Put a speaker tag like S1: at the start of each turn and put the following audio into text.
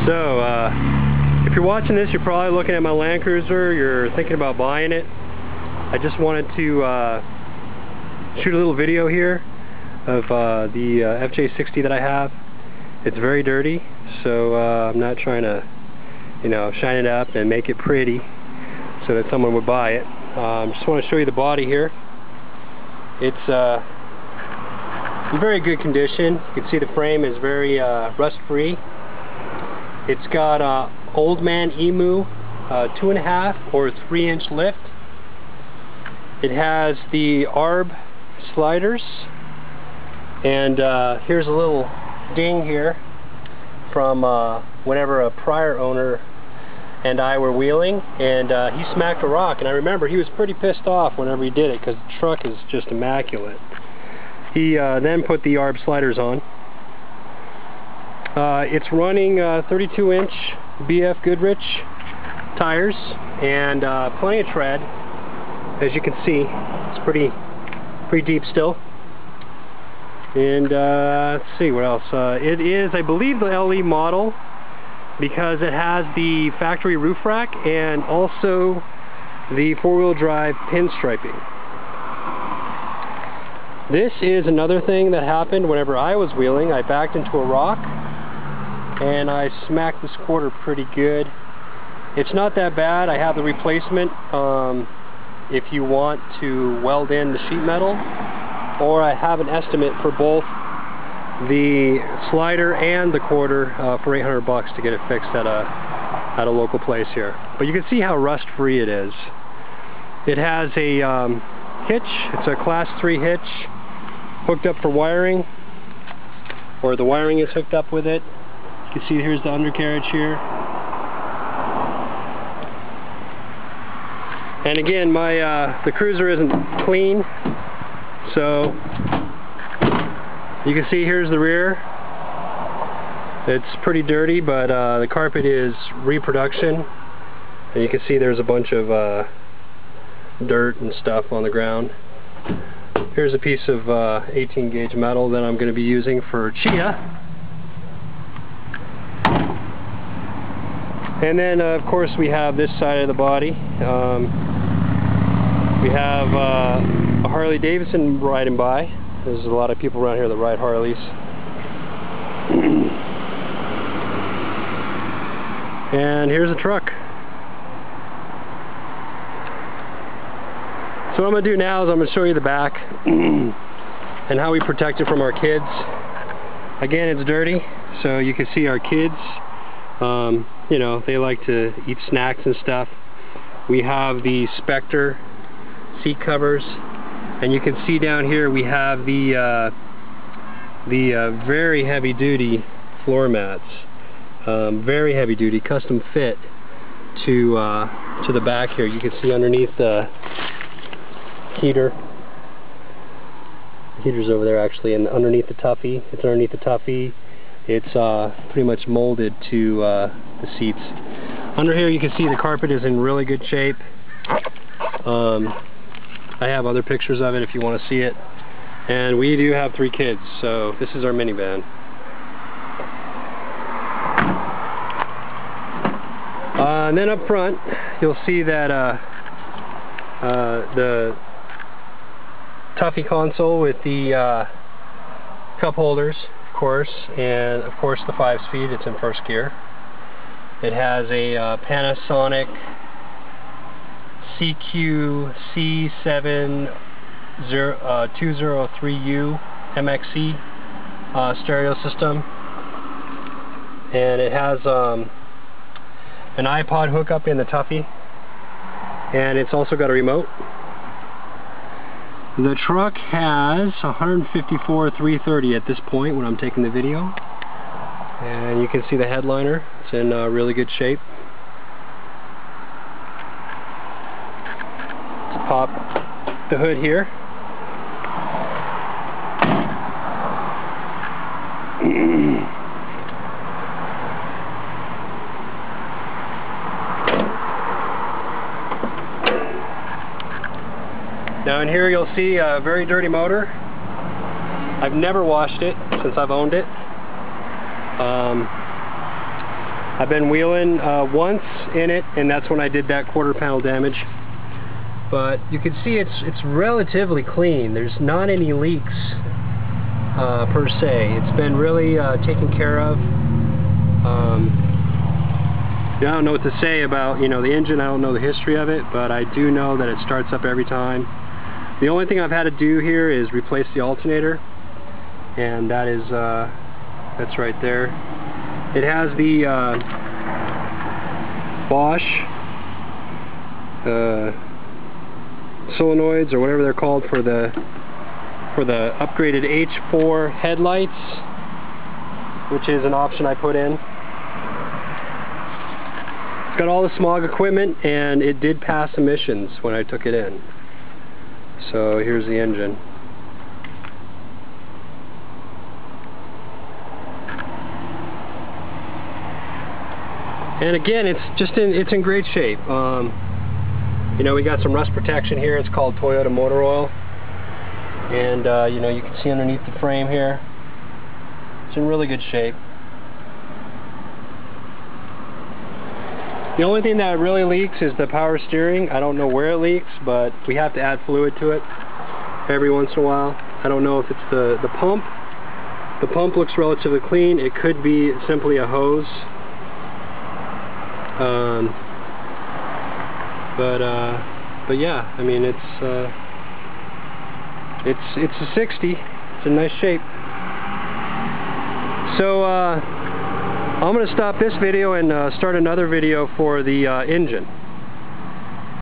S1: So, if you're watching this, you're probably looking at my Land Cruiser, you're thinking about buying it. I just wanted to shoot a little video here of the FJ60 that I have. It's very dirty, so I'm not trying to, you know, shine it up and make it pretty so that someone would buy it. Just want to show you the body here. It's in very good condition. You can see the frame is very rust-free. It's got Old Man EMU 2.5 or 3-inch lift. It has the ARB sliders, and here's a little ding here from whenever a prior owner and I were wheeling, and he smacked a rock, and I remember he was pretty pissed off whenever he did it because the truck is just immaculate. He then put the ARB sliders on. It's running 32-inch BF Goodrich tires and plenty of tread. As you can see, it's pretty deep still. And let's see what else. It is, I believe, the LE model because it has the factory roof rack and also the four-wheel drive pinstriping. This is another thing that happened whenever I was wheeling. I backed into a rock and I smacked this quarter pretty good. It's not that bad. I have the replacement if you want to weld in the sheet metal, or I have an estimate for both the slider and the quarter for $800 to get it fixed at a local place here. But you can see how rust-free it is. It has a hitch. It's a Class 3 hitch hooked up for wiring, or the wiring is hooked up with it. You can see here's the undercarriage here. And again, the cruiser isn't clean, so you can see here's the rear. It's pretty dirty, but the carpet is reproduction, and you can see there's a bunch of dirt and stuff on the ground. Here's a piece of 18 gauge metal that I'm going to be using for Chia. And then of course we have this side of the body. We have a Harley Davidson riding by. There's a lot of people around here that ride Harleys. And here's a truck. So what I'm going to do now is I'm going to show you the back and how we protect it from our kids. Again, it's dirty, so you can see our kids, you know, they like to eat snacks and stuff. We have the Spectre seat covers, and you can see down here we have the very heavy duty floor mats. Very heavy duty, custom fit to the back here. You can see underneath the heater. The heater's over there actually, and underneath the Tuffy. It's underneath the Tuffy. It's pretty much molded to the seats. Under here you can see the carpet is in really good shape. I have other pictures of it if you want to see it. And we do have 3 kids, so this is our minivan. And then up front you'll see that the Tuffy console with the cup holders, of course, and of course the 5-speed. It's in first gear. It has a Panasonic CQ C7203U MXE stereo system, and it has an Ipod hookup in the Tuffy, and it's also got a remote. The truck has 154,330 at this point when I'm taking the video, and you can see the headliner. It's in really good shape. Let's pop the hood here. Now in here you'll see a very dirty motor. I've never washed it since I've owned it. I've been wheeling once in it, and that's when I did that quarter panel damage. But you can see it's relatively clean. There's not any leaks per se. It's been really taken care of. I don't know what to say about, you know, the engine. I don't know the history of it, but I do know that it starts up every time. The only thing I've had to do here is replace the alternator, and that is that's right there. It has the Bosch solenoids, or whatever they're called, for the upgraded H4 headlights, which is an option I put in. It's got all the smog equipment, and it did pass emissions when I took it in. So here's the engine. And again, it's in great shape. You know, we got some rust protection here. It's called Toyota Motor Oil, and you know, you can see underneath the frame here, it's in really good shape. The only thing that really leaks is the power steering. I don't know where it leaks, but we have to add fluid to it every once in a while. I don't know if it's the pump. The pump looks relatively clean. It could be simply a hose. But yeah, I mean, it's a 60. It's in nice shape. So I'm going to stop this video and start another video for the engine.